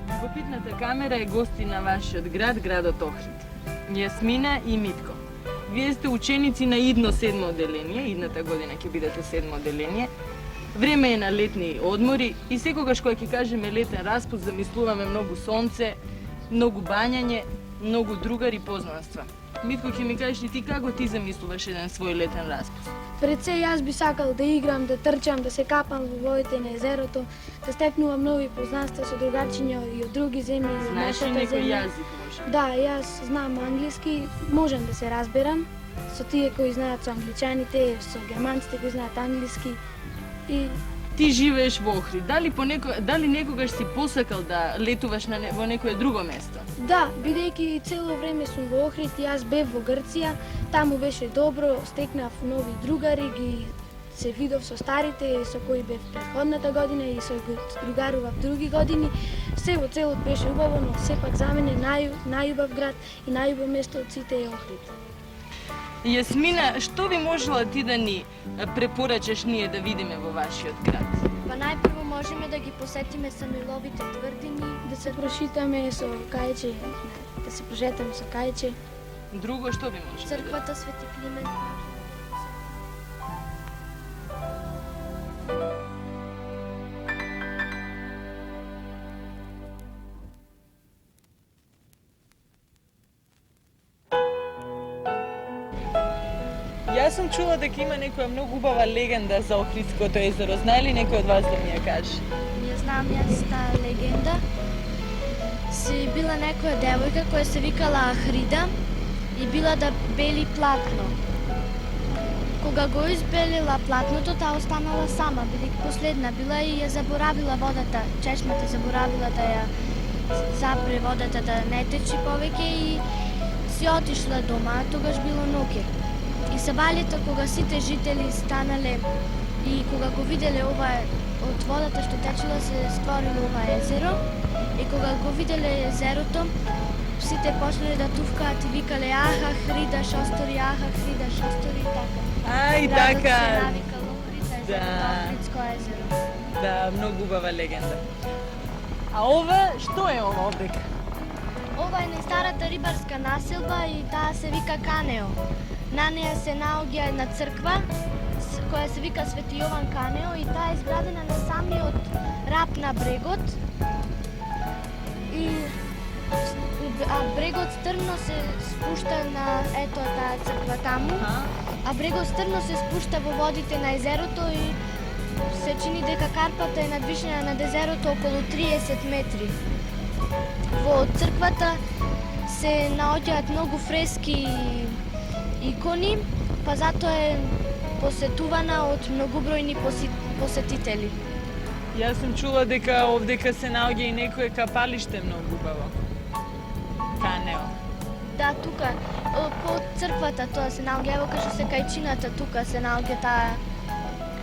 Любопитната камера е гости на вашиот град, градот Охрид. Јасмина и Митко. Вие сте ученици на идно 7 одделение, идната година ќе бидете 7 одделение. Време е на летни одмори и секогаш кога ќе кажеме летен распуст, замислуваме многу сонце, многу бањање, многу другари познанства. Митко, ќе ми кажеш ли ти како ти замислуваш еден свој летен распуст? Пред се јас би сакал да играм, да трчам, да се капам во водите на езерото, да стекнувам нови познанства со другарчиња и од други земји и од Знаеш ли нашата некој земја. јазик може? Да, јас знам англиски, можам да се разберам со тие кои знаат со англичаните, со германците кои знаат англиски и Ти живееш во Охрид. Дали некогаш си посакал да летуваш во некое друго место? да, бидејќи цело време сум во Охрид, јас бев во Грција, таму беше добро, стекнав нови другари, ги се видов со старите со кои бев претходната година и со другарував други години. Се во целот беше убаво, но сепак за мене најубав град и најубаво место од сите е Охрид. Јасмина, што би можела ти да ни препорачаш ние да видиме во вашиот град? Па најпрво можеме да ги посетиме Самуиловите тврдини, Да се прошитаме со кајче, да се прошетаме со кајче. Друго што би можела? црквата Свети Климент. Јас сум чула дека има некоја многу убава легенда за Охридското езеро. Знае ли некој од вас да ми ја каже? Ја знам јас таа легенда. Си била некоја девојка која се викала Ахрида и била да бели платно. Кога го избелила платното, таа останала сама, бидејќи последна била и ја заборавила водата, чешмата заборавила да ја запре водата да не течи повеќе и си отишла дома, а тогаш било ноќе. И сабаљето кога сите жители станале и кога го виделе ова од водата што течела се створило ова езеро и кога го виделе езерото сите почнале да тувкаат и викале аха Хрида шостори, аха Хрида шостори и така. Ај, Градот така. се навикал Охрид, езерото Да. Охридско езеро. Да, многу убава легенда. А ова, што е ова овдека? Ова е најстарата рибарска населба и таа се вика Канео. На неја се наоѓа една црква која се вика Свети Јован Канео и таа е изградена на самиот рап на брегот. А брегот стрмно се спушта на ето таа црква таму. А брегот стрмно се спушта во водите на езерото и се чини дека карпата е надвишена над езерото околу 30 метри. Во црквата се наоѓаат многу фрески и икони, па затоа е посетувана од многубројни посетители. Јас сум чула дека овдека се наоѓа и некое капалиште многу убаво. Канео. Да, тука, по црквата тоа се наоѓа, ево кај што се кајчината, тука се наоѓа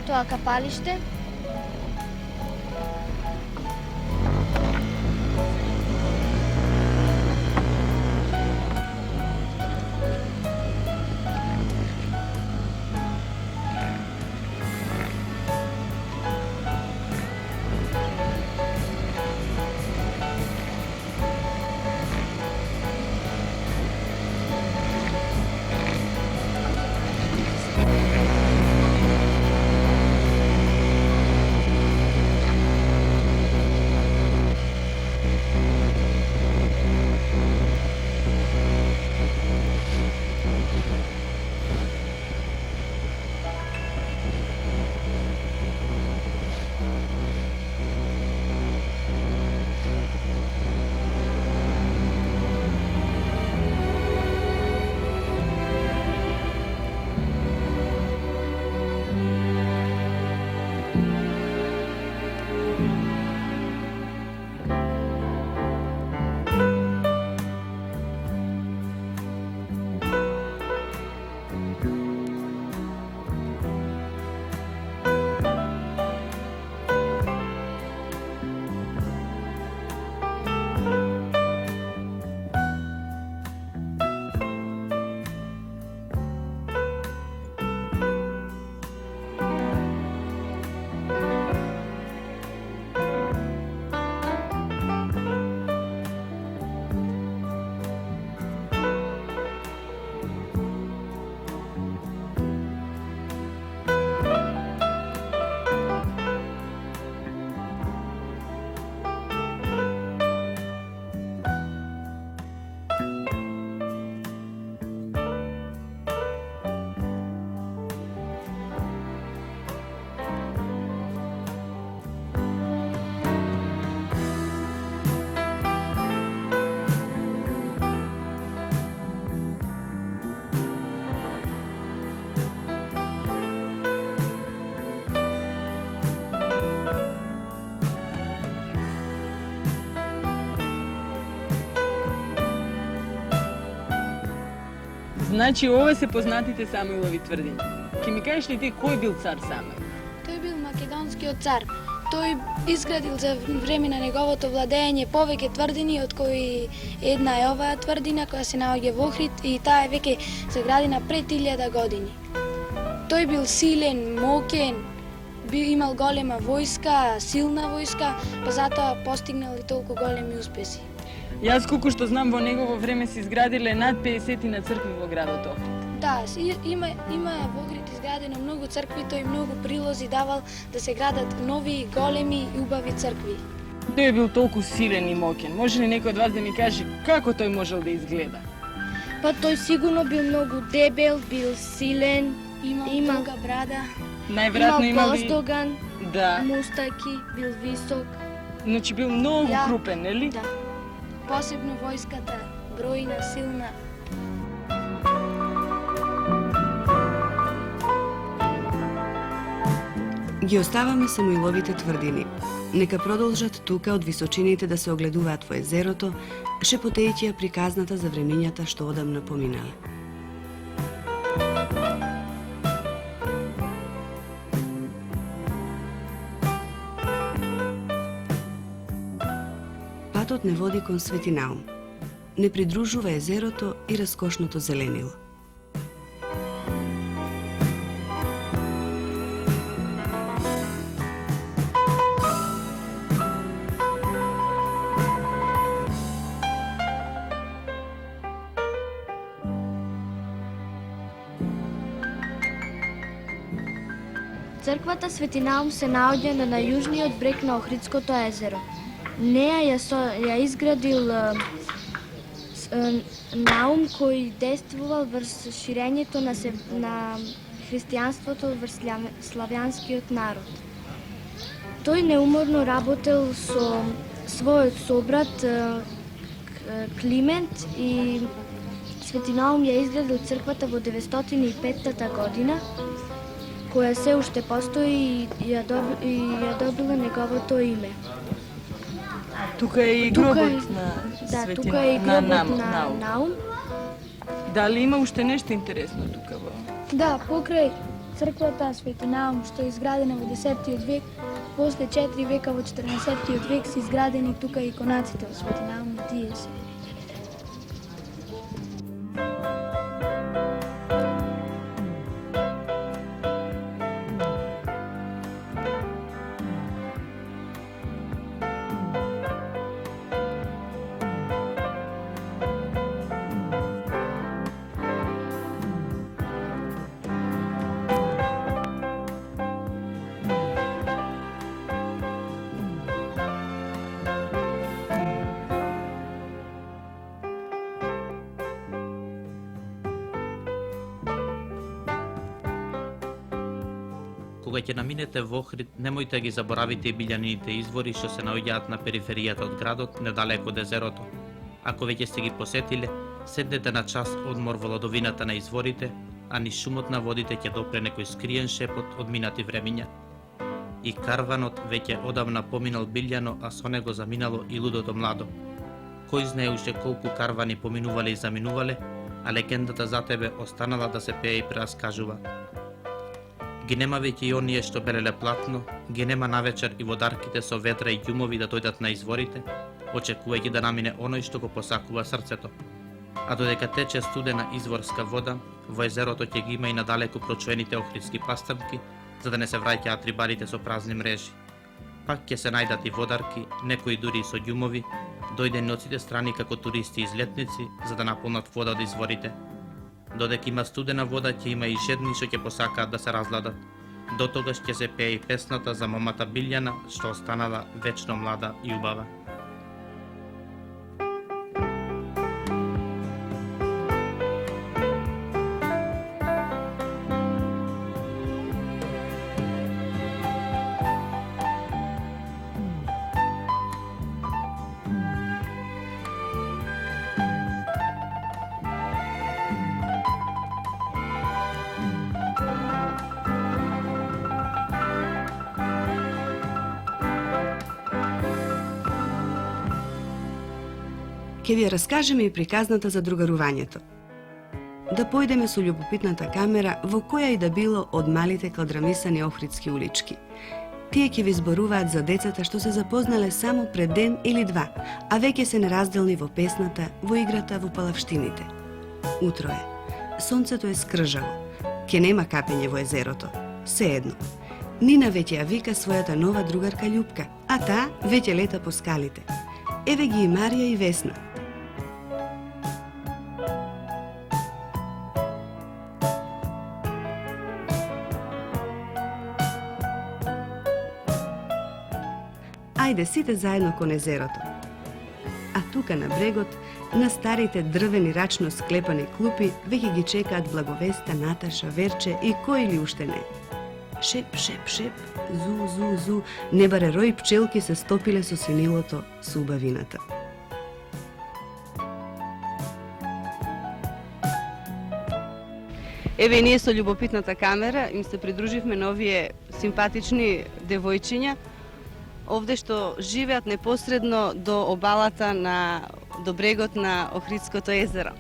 тоа капалиште. Значи, ова се познатите Самуилови тврдини. Ке ми кажеш ли ти кој бил цар Самуил? Тој бил македонскиот цар. Тој изградил за време на неговото владење повеќе тврдини, од кои една е оваа тврдина која се наоѓа во Охрид и таа е веќе заградена пред 1000 години. Тој бил силен, мокен, имал голема војска, силна војска, па затоа постигнал и толку големи успеси. Јас колку што знам, во негово време се изградиле над 50 на цркви во градот Охрид. Да, има во Охрид изградено многу цркви, тој многу прилози давал да се градат нови, големи и убави цркви. Тој е бил толку силен и мокен. Може ли некој од вас да ми каже како тој можел да изгледа? Па тој сигурно бил многу дебел, бил силен, Имал долга брада. Најверојатно имал имал поздоган, Да, мустаки, бил висок. значи бил многу Да. крупен, нели? Да. Посебно војската, бројна, силна. Ги оставаме Самуиловите тврдини. Нека продолжат тука од височините да се огледуваат во езерото, шепотејќи ја приказната за времињата што одамна поминале. Патот не води кон Светинаум. Не придружува езерото и раскошното зеленило. Црквата Свети Наум се наоѓа на јужниот брег на Охридското езеро. Неа ја изградил Наум кој действувал врз ширењето на христијанството врз славјанскиот народ. Тој неуморно работел со својот собрат Климент и Свети Наум ја изградил црквата во 905 година, која се уште постои и ја добила неговото име. Тука е и Тука гробот е- на Да, Свети тука е и на гробот на Наум. Наум. Дали има уште нешто интересно тука во? Да, покрај црквата Свети Наум што е изградена во 10 век, после 4 века во 14 век се изградени тука иконаците од Свети Наум и тие се. Кога ќе наминете во Охрид, немојте ги заборавите и билјанините извори што се наоѓаат на периферијата од градот, недалеко од езерото. Ако веќе сте ги посетиле, седнете на час одмор во ладовината на изворите, а низ шумот на водите ќе допре некој скриен шепот од минати времиња. И карванот веќе одамна поминал Билјано, а со него заминало и лудото младо. Кој знае уште колку карвани поминувале и заминувале, а легендата за тебе останала да се пее и прераскажува. Ги нема веќе и оние што белеле платно, ги нема навечер и водарките со ветра и ѓумови да дојдат на изворите, очекувајќи да намине оној што го посакува срцето. А додека тече студена изворска вода, во езерото ќе ги има и надалеку прочуените охридски пастамки, за да не се враќаат рибарите со празни мрежи. Пак ќе се најдат и водарки, некои дури и со ѓумови, дојдени од сите страни како туристи и излетници, за да наполнат вода од изворите. Додека има студена вода, ќе има и жедни што ќе посакаат да се разладат. До тогаш ќе се пее и песната за момата Билјана, што останала вечно млада и убава. Ќе ви ја раскажеме и приказната за другарувањето. да појдеме со љубопитната камера во која и да било од малите кладрамисани охридски улички. Тие ќе ви зборуваат за децата што се запознале само пред ден или два, а веќе се неразделни во песната, во играта, во палавштините. Утро е. Сонцето е скржаво. Ке нема капење во езерото. Сеедно. Нина веќе ја вика својата нова другарка Љупка, а таа веќе лета по скалите. Еве ги и Марија и Весна. Ајде сите заедно кон езерото. А тука на брегот, на старите дрвени рачно склепани клупи, веќе ги чекаат Благовеста, Наташа, Верче и кој ли уште не. Шеп, шеп, шеп, зу, зу, зу, небаре рој пчелки се стопиле со синилото, со убавината. Еве и ние со љубопитната камера им се придруживме на овие симпатични девојчиња, овде што живеат непосредно до обалата до брегот на Охридското езеро.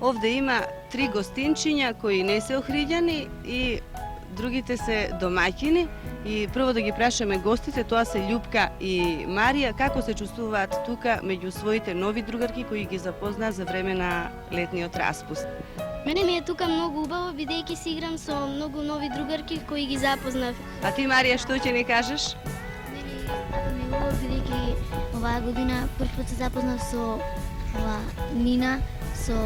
Овде има 3 гостинчиња кои не се охриѓани и другите се домаќини. И прво да ги прашаме гостите, тоа се Љупка и Марија, како се чувствуваат тука меѓу своите нови другарки кои ги запознаа за време на летниот распуст. Мене ми е тука многу убаво, бидејќи си играм со многу нови другарки кои ги запознав. А ти, Марија, што ќе ни кажеш? Мене ми е убаво, бидејќи оваа година прв пат се запознав со Нина, со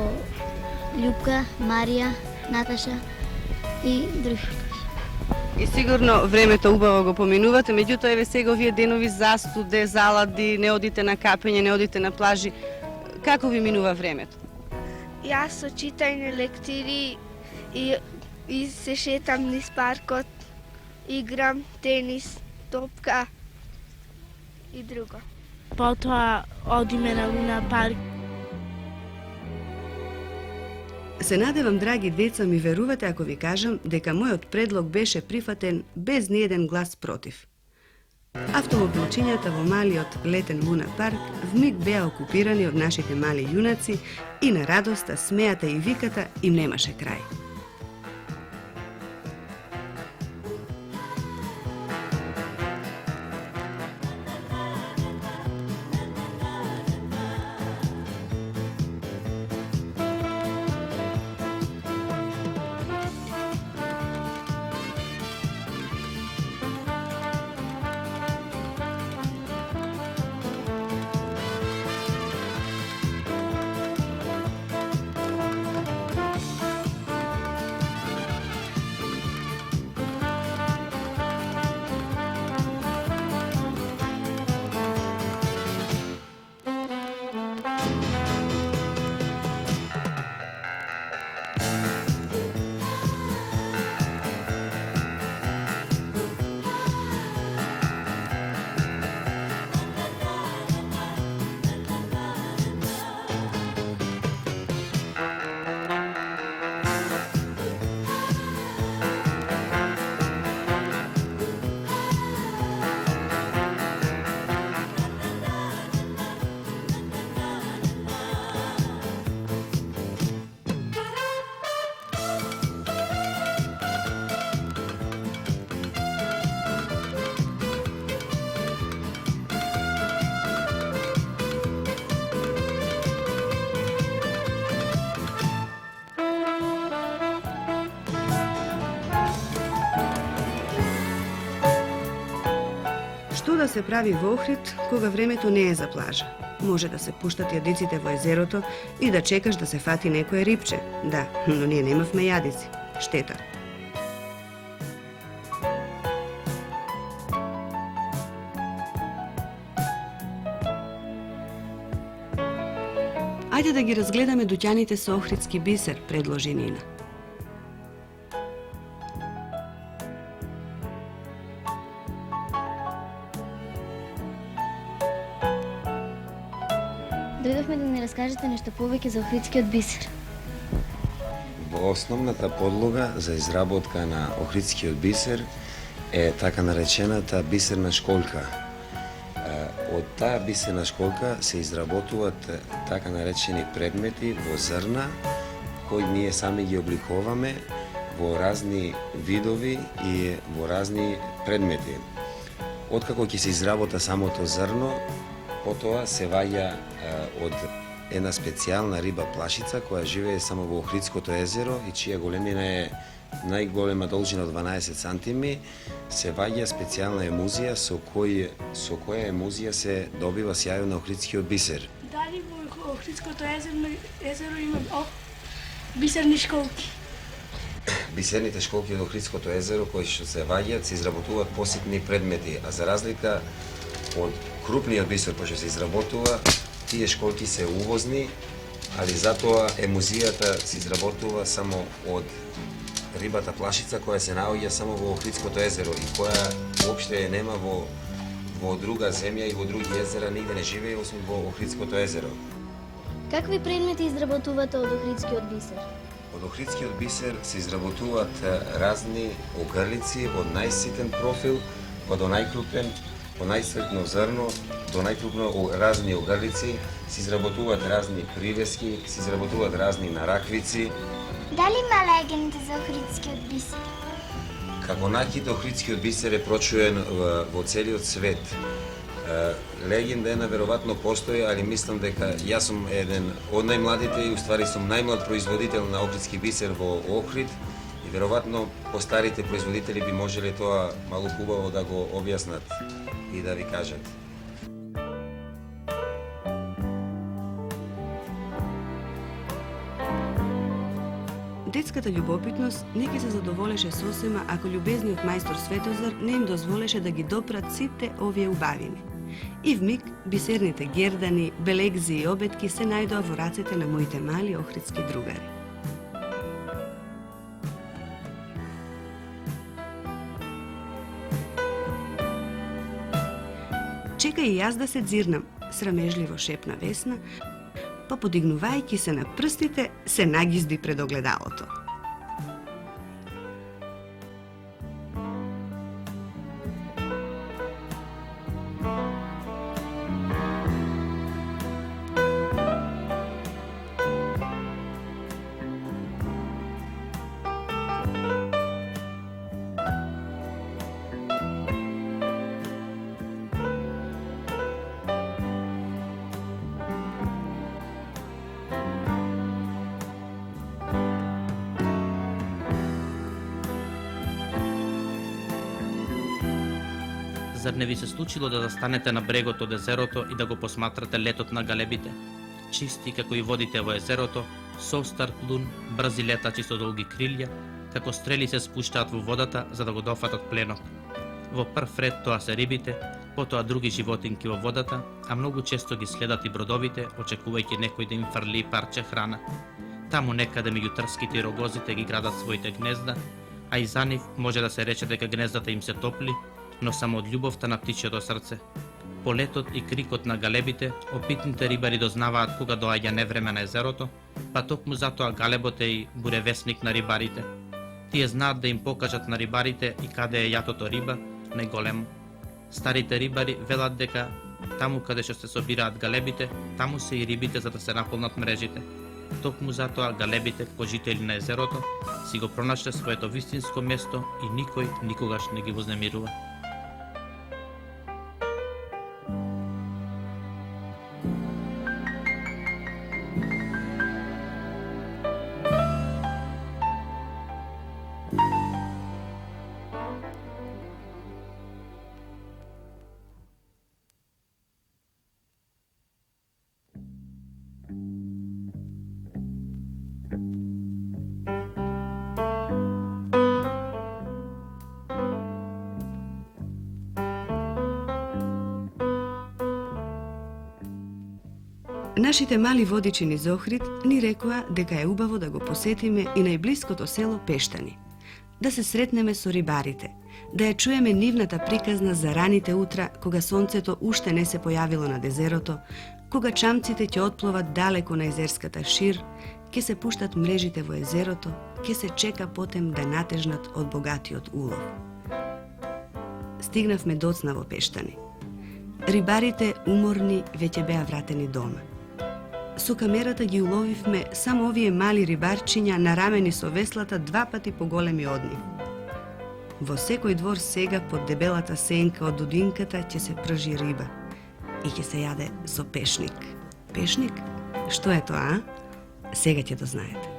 Љупка, Марија, Наташа и други. И сигурно времето убаво го поминувате, меѓутоа еве сега овие денови застуде, залади, не одите на капење, не одите на плажи. Како ви минува времето? Јас со читање лектири и се шетам низ паркот, играм тенис, топка и друго. Потоа одиме на Луна парк. Се надевам, драги деца, ми верувате ако ви кажам дека мојот предлог беше прифатен без ниеден глас против. Автомобилчињата во малиот летен Луна парк вмиг беа окупирани од нашите мали јунаци и на радоста, смејата и виката им немаше крај. Што да се прави во Охрид кога времето не е за плажа? Може да се пуштат јадиците во езерото и да чекаш да се фати некое рипче. Да, но ние немавме јадици. Штета. Ајде да ги разгледаме дуќаните со охридски бисер, предложи Нина. Дојдовме да ни раскажете нешто повеќе за охридскиот бисер. Во основната подлога за изработка на охридскиот бисер е така наречената бисерна школка. Од таа бисерна школка се изработуваат така наречени предмети во зрна кои ние сами ги обликуваме во разни видови и во разни предмети. Откако ќе се изработа самото зрно, потоа се ваѓа од една специјална риба плашица која живее само во Охридското езеро и чија големина е најголема должина од 12 сантими, се ваѓа специјална емузија со која емузија се добива сјајот на Охридскиот бисер. Дали во Охридското езеро има бисерни школки? Бисерните школки од Охридското езеро кои што се ваѓаат се изработуваат поситни предмети, а за разлика од крупниот бисер кој што се изработува, тие школки се увозни, али затоа емузијата се изработува само од рибата плашица која се наоѓа само во Охридското езеро и која воопште нема во друга земја и во други езера, нигде не живее освен во Охридското езеро. Какви предмети изработувате од Охридскиот бисер? Од Охридскиот бисер се изработуваат разни огрлици од најситен профил па до најкрупен, по најситно зрно до најкрупно разни огрлици, се изработуваат разни привески, се изработуваат разни нараквици. Дали има легенда за Охридскиот бисер? Како најхит Охридскиот бисер е прочуен во целиот свет. Легенда една веројатно постои, али мислам дека јас сум еден од најмладите и уствари сум најмлад производител на охридски бисер во Охрид и веројатно постарите производители би можеле тоа малку хубаво да го објаснат и да ви кажат. Детската љубопитност не ќе се задоволеше сосема ако љубезниот мајстор Светозар не им дозволеше да ги допрат сите овие убавини. И в миг бисерните гердани, белегзи и обетки се најдоа во рацете на моите мали охридски другари. Чека и јас да се дзирнам, срамежливо шепна Весна, па подигнувајќи се на прстите, се нагизди пред огледалото. Зар не ви се случило да застанете на брегот од езерото и да го посматрате летот на галебите? Чисти како и водите во езерото, со стар клун, брзи летачи со долги крилја, како стрели се спуштаат во водата за да го дофатат пленок. Во прв ред тоа се рибите, потоа други животинки во водата, а многу често ги следат и бродовите, очекувајќи некој да им фрли парче храна. Таму некаде меѓу трските и рогозите ги градат своите гнезда, а и за нив може да се рече дека гнездата им се топли, но само од љубовта на птичјото срце. Полетот и крикот на галебите, опитните рибари дознаваат кога доаѓа невреме на езерото, па токму затоа галебот е и буревесник на рибарите. Тие знаат да им покажат на рибарите и каде е јатото риба, најголемо. Старите рибари велат дека таму каде што се собираат галебите, таму се и рибите за да се наполнат мрежите. Токму затоа галебите, како жители на езерото, си го пронашле своето вистинско место и никој никогаш не ги вознемирува. Нашите мали водичи низ Охрид ни рекоа дека е убаво да го посетиме и најблиското село Пештани, да се сретнеме со рибарите, да ја чуеме нивната приказна за раните утра кога сонцето уште не се појавило над езерото, кога чамците ќе отпловат далеко на езерската шир, ќе се пуштат мрежите во езерото, ќе се чека потем да натежнат од богатиот улов. Стигнавме доцна во Пештани. Рибарите, уморни, веќе беа вратени дома. Со камерата ги уловивме само овие мали рибарчиња нарамени со веслата 2 пати поголеми од нив. Во секој двор сега под дебелата сенка од дудинката ќе се пржи риба и ќе се јаде со пешник. Пешник? Што е тоа, а? Сега ќе дознаете.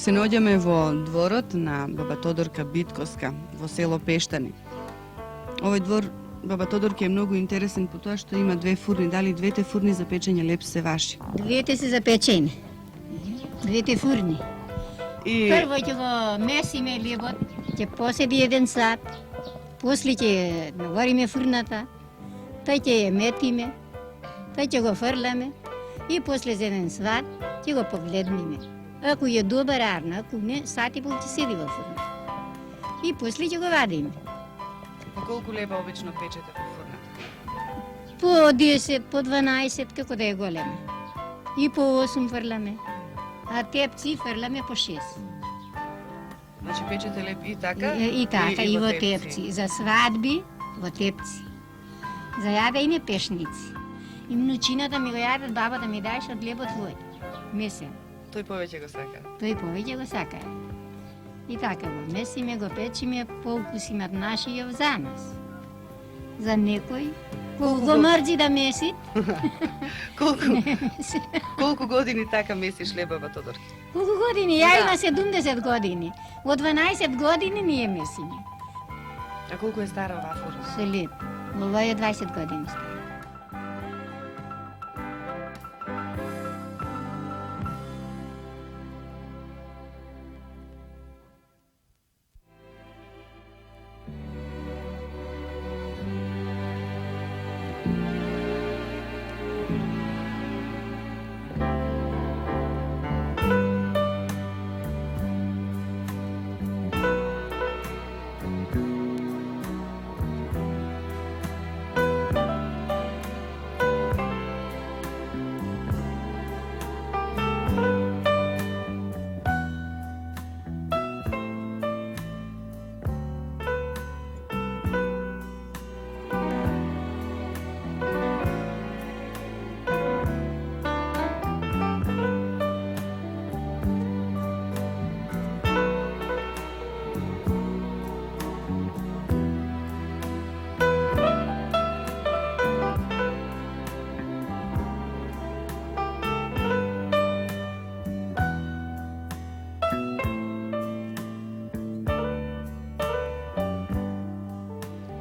Се наоѓаме во дворот на баба Тодорка Биткоска во село Пештани. Овој двор баба Тодорка е многу интересен по тоа што има 2 фурни. Дали двете фурни за печење леп се ваши? Двете се за печење. Двете фурни. И Прво ќе го месиме лебот, ќе поседи 1 сат, после ќе навариме фурната, тој ќе ја метиме, тој ќе го фрламе и после за 1 сат ќе го погледниме. Ако е добар арна, ако не, сат и пол ќе седи во фурна. И после ќе го вадиме. по колку леба обично печете во фурна? По 10, по 12, како да е голема. И по 8 фрламе. А тепци фрламе по 6. Значи печете леп и така? И така, и во тепци. За свадби, во тепци. За јадење пешници. И внучината ми го јадат, бабата ми даеш од лебот твој. Месен. Тој повеќе го сака. Тој повеќе го сака. И така го месиме, го печиме, по укус имат наши и за нас. За некој, колку го мрзи да меси, Колку години така месиш леб, баба Тодорка? колку години? Ја има 70 години. Од 12 години ние месиме. А колку е стара оваа фурна? Се леп. Ова е 20 години стара.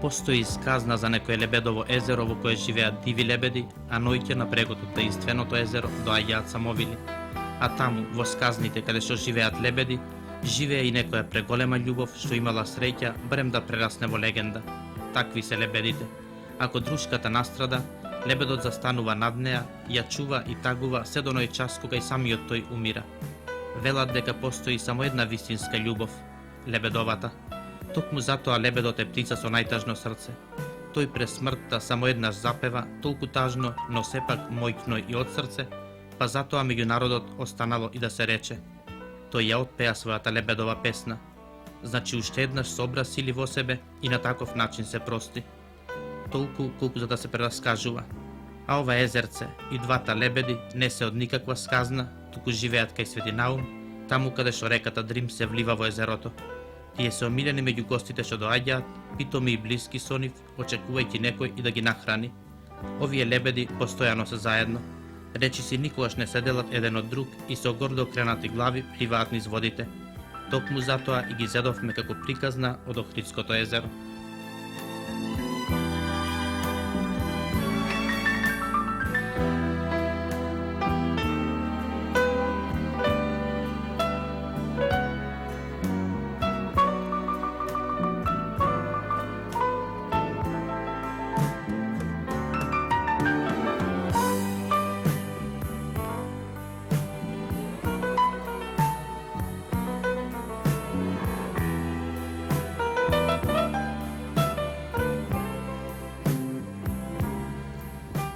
Постои сказна за некое лебедово езеро во кое живеат диви лебеди, а ноќе на брегот од таинственото езеро доаѓаат самовили. А таму, во сказните каде што живеат лебеди, живее и некоја преголема љубов што имала среќа барем да прерасне во легенда. Такви се лебедите. Ако друшката настрада, лебедот застанува над неа, ја чува и тагува се до оној час кога и самиот тој умира. Велат дека постои само една вистинска љубов, лебедовата. Токму затоа лебедот е птица со најтажно срце. Тој през смртта само еднаш запева, толку тажно, но сепак мојкно и од срце, па затоа меѓу народот останало и да се рече. Тој ја отпеа својата лебедова песна. Значи уште еднаш собра сили во себе и на таков начин се прости. Толку колку за да се прераскажува. А ова езерце и двата лебеди не се од никаква сказна, туку живеат кај Свети Наум, таму каде што реката Дрим се влива во езерото. Тие се омилени меѓу гостите што доаѓаат, питоми и блиски со нив, очекувајќи некој и да ги нахрани. Овие лебеди постојано се заедно. Речиси никогаш не се делат еден од друг и со гордо окренати глави пливаат низ водите. Токму затоа и ги зедовме како приказна од Охридското езеро.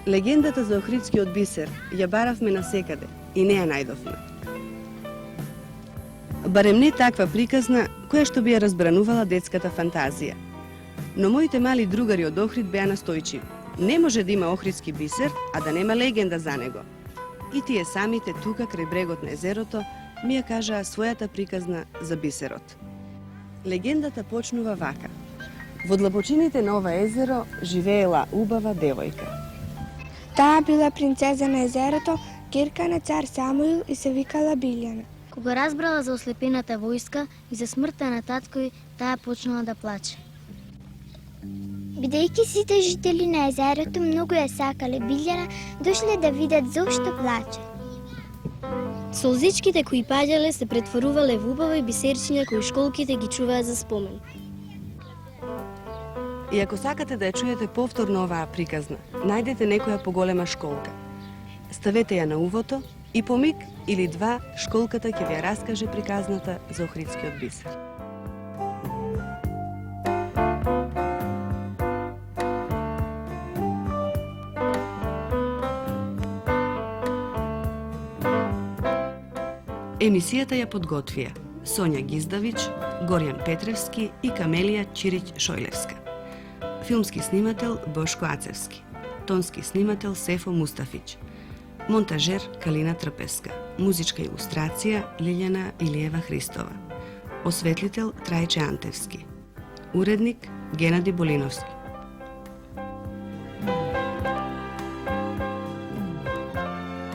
Легендата за Охридскиот бисер ја баравме насекаде и не ја најдовме. Барем не таква приказна која што би ја разбранувала детската фантазија. Но моите мали другари од Охрид беа настојчиви. Не може да има охридски бисер, а да нема легенда за него. И тие самите тука крај брегот на езерото ми ја кажаа својата приказна за бисерот. Легендата почнува вака. Во длабочините на ова езеро живеела убава девојка. Таа била принцеза на езерото, ќерка на цар Самуил и се викала Билјана. Кога разбрала за ослепената војска и за смртта на таткој, таа почнала да плаче. Бидејќи сите жители на езерото многу ја сакале Билјана, дошле да видат зошто плаче. Солзичките кои паѓале се претворувале во убави бисерчиња кои школките ги чуваат за спомен. И ако сакате да ја чуете повторно оваа приказна, најдете некоја поголема школка. Ставете ја на увото и по миг или два школката ќе ви ја раскаже приказната за Охридскиот бисер. Емисијата ја подготвија Сонја Гиздавич, Горјан Петревски и Камелија Чирич-Шојлевска. Филмски снимател Бошко Ацевски. Тонски снимател Сефо Мустафич. Монтажер Калина Трпеска. Музичка илустрација Лилјана Илиева Христова. Осветлител Трајче Антевски. Уредник Генади Болиновски.